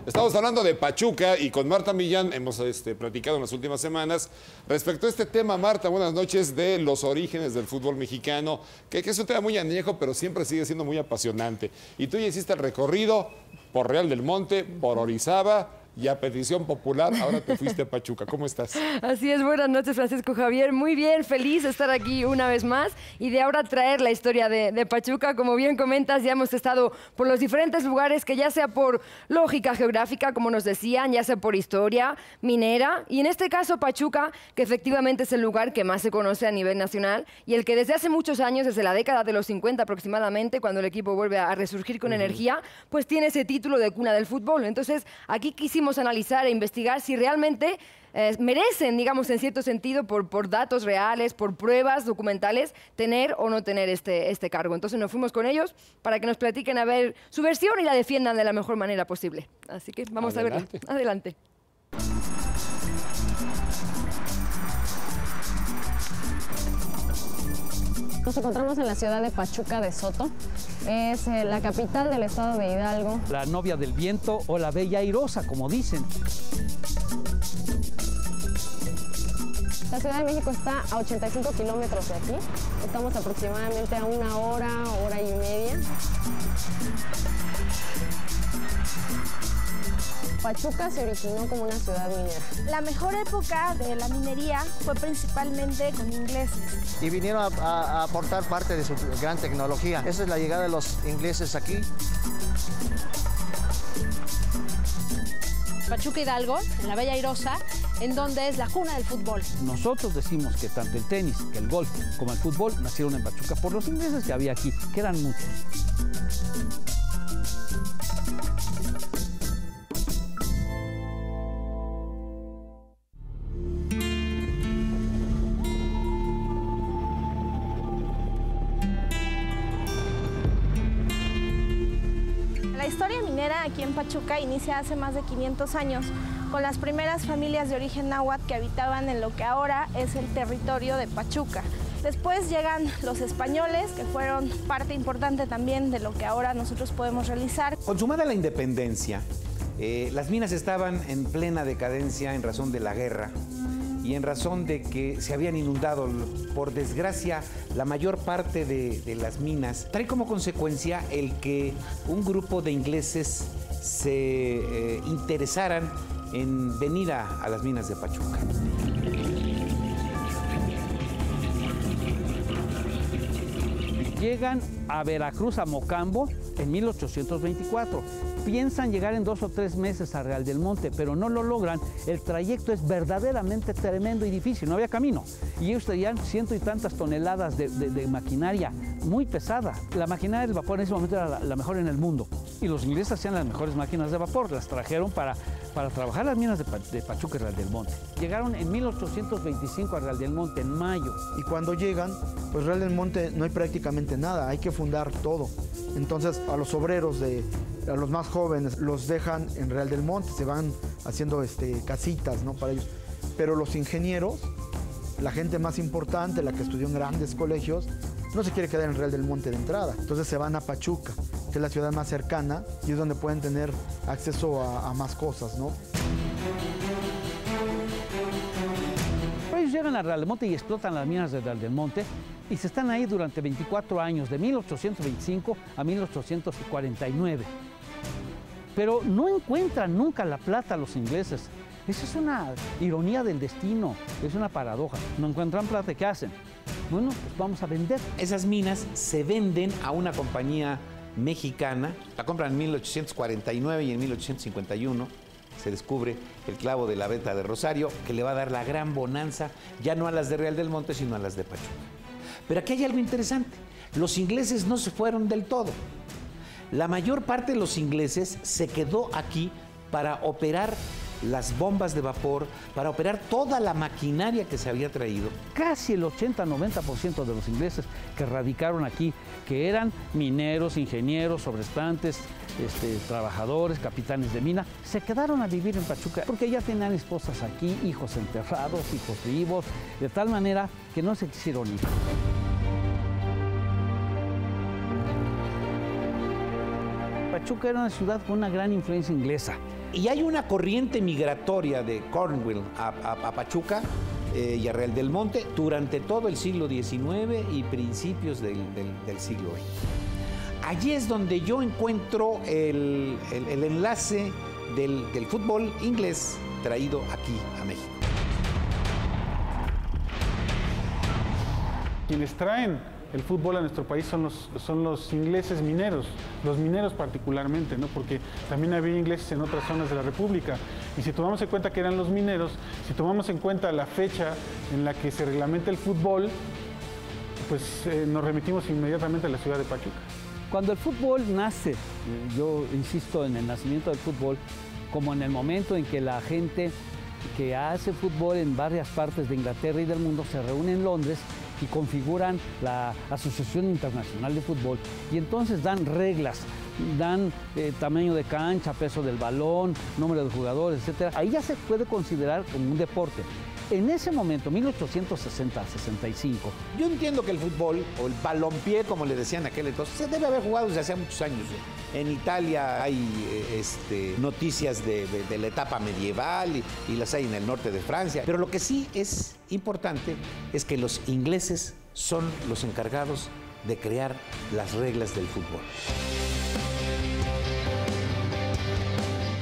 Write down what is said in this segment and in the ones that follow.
Estamos hablando de Pachuca y con Marta Millán hemos platicado en las últimas semanas respecto a este tema. Marta, buenas noches, de los orígenes del fútbol mexicano, que es un tema muy añejo, pero siempre sigue siendo muy apasionante. Y tú ya hiciste el recorrido por Real del Monte, por Orizaba, y a petición popular, ahora te fuiste a Pachuca. ¿Cómo estás? Así es, buenas noches, Francisco Javier. Muy bien, feliz de estar aquí una vez más y de ahora traer la historia de Pachuca. Como bien comentas, ya hemos estado por los diferentes lugares, que ya sea por lógica geográfica, como nos decían, ya sea por historia minera, y en este caso Pachuca, que efectivamente es el lugar que más se conoce a nivel nacional y el que desde hace muchos años, desde la década de los 50 aproximadamente, cuando el equipo vuelve a resurgir con energía, pues tiene ese título de cuna del fútbol. Entonces, aquí quisimos analizar e investigar si realmente merecen, digamos, en cierto sentido, por datos reales, por pruebas documentales, tener o no tener este cargo. Entonces nos fuimos con ellos para que nos platiquen a ver su versión y la defiendan de la mejor manera posible. Así que vamos a verla. Adelante. Nos encontramos en la ciudad de Pachuca de Soto. Es la capital del estado de Hidalgo. La novia del viento o la bella airosa, como dicen. La Ciudad de México está a 85 kilómetros de aquí. Estamos aproximadamente a una hora y media. Pachuca se originó como una ciudad minera. La mejor época de la minería fue principalmente con ingleses. Y vinieron a aportar parte de su gran tecnología. Esa es la llegada de los ingleses aquí. Pachuca Hidalgo, en la Bella Airosa, en donde es la cuna del fútbol. Nosotros decimos que tanto el tenis, que el golf, como el fútbol nacieron en Pachuca por los ingleses que había aquí, que eran muchos. La historia minera aquí en Pachuca inicia hace más de 500 años, con las primeras familias de origen náhuatl que habitaban en lo que ahora es el territorio de Pachuca. Después llegan los españoles, que fueron parte importante también de lo que ahora nosotros podemos realizar. Consumada la independencia, las minas estaban en plena decadencia en razón de la guerra y en razón de que se habían inundado, por desgracia, la mayor parte de las minas. Trae como consecuencia el que un grupo de ingleses se interesaran en venir a las minas de Pachuca. Llegan a Veracruz, a Mocambo, en 1824. Piensan llegar en 2 o 3 meses a Real del Monte, pero no lo logran. El trayecto es verdaderamente tremendo y difícil, no había camino. Y ellos tenían 100 y tantas toneladas de maquinaria muy pesada. La maquinaria del vapor en ese momento era la mejor en el mundo. Y los ingleses hacían las mejores máquinas de vapor, las trajeron para trabajar las minas de Pachuca y Real del Monte. Llegaron en 1825 a Real del Monte, en mayo. Y cuando llegan, pues Real del Monte no hay prácticamente nada, hay que fundar todo. Entonces a los obreros, a los más jóvenes, los dejan en Real del Monte, se van haciendo casitas, ¿no?, para ellos. Pero los ingenieros, la gente más importante, la que estudió en grandes colegios, no se quiere quedar en Real del Monte de entrada. Entonces se van a Pachuca, que es la ciudad más cercana y es donde pueden tener acceso a más cosas, ¿no? Ellos llegan a Real del Monte y explotan las minas de Real del Monte y se están ahí durante 24 años, de 1825 a 1849. Pero no encuentran nunca la plata los ingleses. Eso es una ironía del destino, es una paradoja. No encuentran plata, ¿qué hacen? Bueno, pues vamos a vender. Esas minas se venden a una compañía mexicana, la compran en 1849 y en 1851 se descubre el clavo de la venta de Rosario, que le va a dar la gran bonanza, ya no a las de Real del Monte, sino a las de Pachuca. Pero aquí hay algo interesante, los ingleses no se fueron del todo. La mayor parte de los ingleses se quedó aquí para operar las bombas de vapor, para operar toda la maquinaria que se había traído. Casi el 80-90% de los ingleses que radicaron aquí, que eran mineros, ingenieros, sobrestantes, trabajadores, capitanes de mina, se quedaron a vivir en Pachuca porque ya tenían esposas aquí, hijos enterrados, hijos vivos, de tal manera que no se quisieron ir. Pachuca era una ciudad con una gran influencia inglesa. Y hay una corriente migratoria de Cornwall a Pachuca y a Real del Monte durante todo el siglo XIX y principios del siglo XX. Allí es donde yo encuentro el enlace del fútbol inglés traído aquí a México. Quienes traen el fútbol a nuestro país son los ingleses mineros, los mineros particularmente, ¿no? Porque también había ingleses en otras zonas de la República. Y si tomamos en cuenta que eran los mineros, si tomamos en cuenta la fecha en la que se reglamenta el fútbol, pues nos remitimos inmediatamente a la ciudad de Pachuca. Cuando el fútbol nace, yo insisto en el nacimiento del fútbol, como en el momento en que la gente que hace fútbol en varias partes de Inglaterra y del mundo se reúne en Londres y configuran la Asociación Internacional de Fútbol, y entonces dan reglas, dan tamaño de cancha, peso del balón, número de jugadores, etc. Ahí ya se puede considerar como un deporte. En ese momento, 1860-65. Yo entiendo que el fútbol, o el balompié, como le decían aquel entonces, se debe haber jugado desde hace muchos años. En Italia hay noticias de la etapa medieval y las hay en el norte de Francia. Pero lo que sí es importante es que los ingleses son los encargados de crear las reglas del fútbol.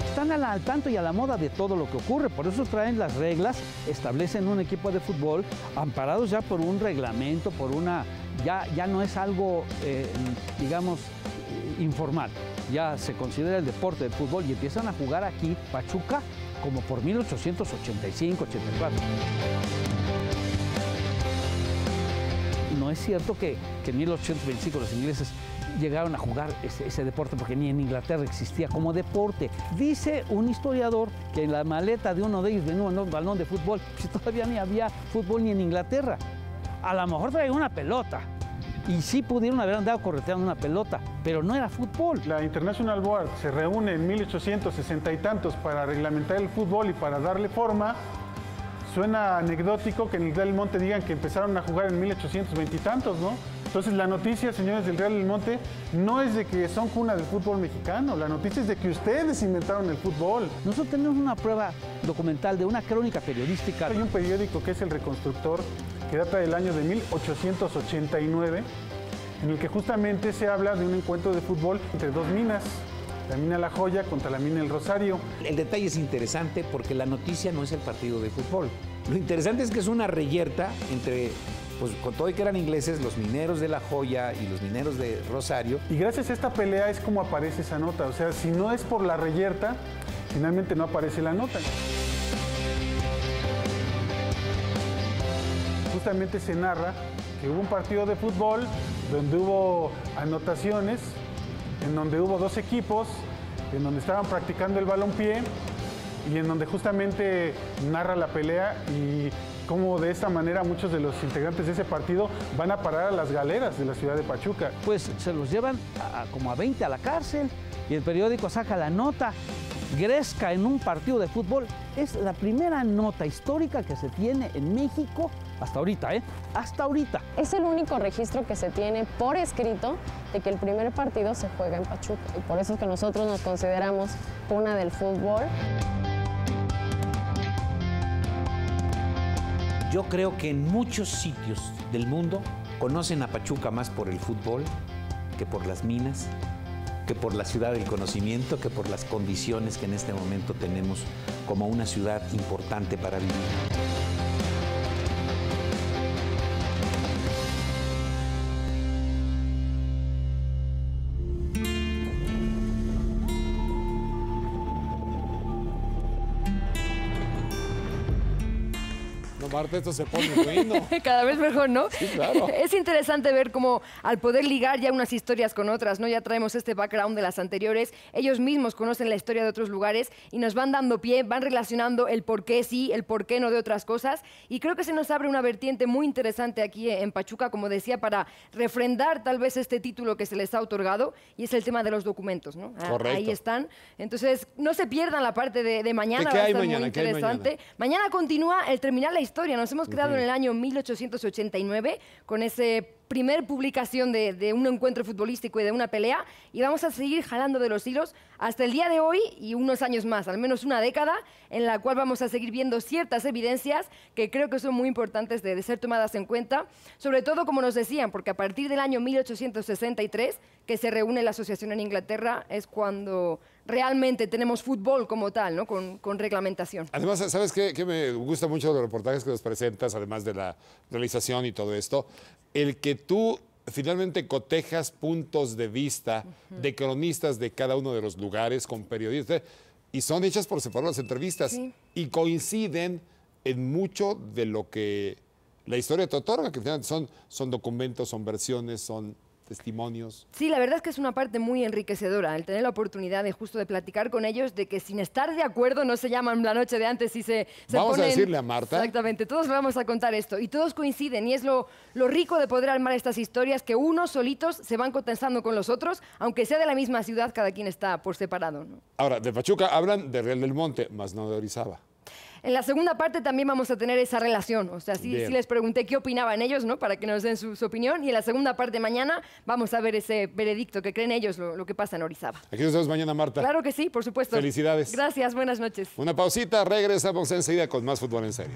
Están al tanto y a la moda de todo lo que ocurre, por eso traen las reglas, establecen un equipo de fútbol amparados ya por un reglamento, por una... Ya no es algo, digamos, informal, ya se considera el deporte del fútbol y empiezan a jugar aquí Pachuca como por 1885, 84. No es cierto que en 1825 los ingleses llegaron a jugar ese deporte, porque ni en Inglaterra existía como deporte. Dice un historiador que en la maleta de uno de ellos venía un balón de fútbol, si todavía ni había fútbol ni en Inglaterra. A lo mejor traía una pelota, y sí pudieron haber andado correteando una pelota, pero no era fútbol. La International Board se reúne en 1860 y tantos para reglamentar el fútbol y para darle forma. Suena anecdótico que en el Real del Monte digan que empezaron a jugar en 1820 y tantos, ¿no? Entonces la noticia, señores del Real del Monte, no es de que son cuna del fútbol mexicano, la noticia es de que ustedes inventaron el fútbol. Nosotros tenemos una prueba documental de una crónica periodística. Hay un periódico que es El Reconstructor, que data del año de 1889, en el que justamente se habla de un encuentro de fútbol entre dos minas, la mina La Joya contra la mina El Rosario. El detalle es interesante porque la noticia no es el partido de fútbol. Lo interesante es que es una reyerta entre, pues con todo y que eran ingleses, los mineros de La Joya y los mineros de Rosario. Y gracias a esta pelea es como aparece esa nota. O sea, si no es por la reyerta, finalmente no aparece la nota. Justamente se narra que hubo un partido de fútbol donde hubo anotaciones, en donde hubo dos equipos, en donde estaban practicando el balompié y en donde justamente narra la pelea y cómo de esta manera muchos de los integrantes de ese partido van a parar a las galeras de la ciudad de Pachuca. Pues se los llevan como a 20 a la cárcel y el periódico saca la nota. Gresca en un partido de fútbol. Es la primera nota histórica que se tiene en México hasta ahorita, ¿eh? Hasta ahorita. Es el único registro que se tiene por escrito de que el primer partido se juega en Pachuca. Y por eso es que nosotros nos consideramos cuna del fútbol. Yo creo que en muchos sitios del mundo conocen a Pachuca más por el fútbol que por las minas, que por la ciudad del conocimiento, que por las condiciones que en este momento tenemos como una ciudad importante para vivir. Marta, esto se pone bueno. Cada vez mejor, ¿no? Sí, claro. Es interesante ver cómo al poder ligar ya unas historias con otras, ¿no? Ya traemos este background de las anteriores, ellos mismos conocen la historia de otros lugares y nos van dando pie, van relacionando el por qué sí, el por qué no de otras cosas, y creo que se nos abre una vertiente muy interesante aquí en Pachuca, como decía, para refrendar tal vez este título que se les ha otorgado, y es el tema de los documentos, ¿no? Correcto. Ahí están. Entonces, no se pierdan la parte de mañana, ¿De qué va a hay estar mañana? muy ¿Qué hay interesante. Mañana continúa el terminar la historia. Nos hemos quedado en el año 1889 con ese primer publicación de un encuentro futbolístico y de una pelea, y vamos a seguir jalando de los hilos hasta el día de hoy y unos años más, al menos una década, en la cual vamos a seguir viendo ciertas evidencias que creo que son muy importantes de ser tomadas en cuenta, sobre todo, como nos decían, porque a partir del año 1863, que se reúne la asociación en Inglaterra, es cuando realmente tenemos fútbol como tal, ¿no? Con reglamentación. Además, ¿sabes qué? Que me gusta mucho los reportajes que nos presentas, además de la realización y todo esto, el que tú finalmente cotejas puntos de vista de cronistas de cada uno de los lugares con periodistas, y son hechas por separado las entrevistas, Sí. y coinciden en mucho de lo que la historia te otorga, que finalmente son documentos, son versiones, son testimonios. Sí, la verdad es que es una parte muy enriquecedora el tener la oportunidad de justo de platicar con ellos, de que sin estar de acuerdo no se llaman la noche de antes y se Vamos ponen... a decirle a Marta. Exactamente, todos le vamos a contar esto y todos coinciden, y es lo rico de poder armar estas historias, que unos solitos se van contestando con los otros, aunque sea de la misma ciudad, cada quien está por separado, ¿no? Ahora, de Pachuca hablan de Real del Monte, más no de Orizaba. En la segunda parte también vamos a tener esa relación, o sea, sí Bien. les pregunté qué opinaban ellos, ¿no? Para que nos den su opinión, y en la segunda parte mañana vamos a ver ese veredicto que creen ellos, lo que pasa en Orizaba. Aquí nos vemos mañana, Marta. Claro que sí, por supuesto. Felicidades. Gracias, buenas noches. Una pausita, regresamos enseguida con más Fútbol en Serio.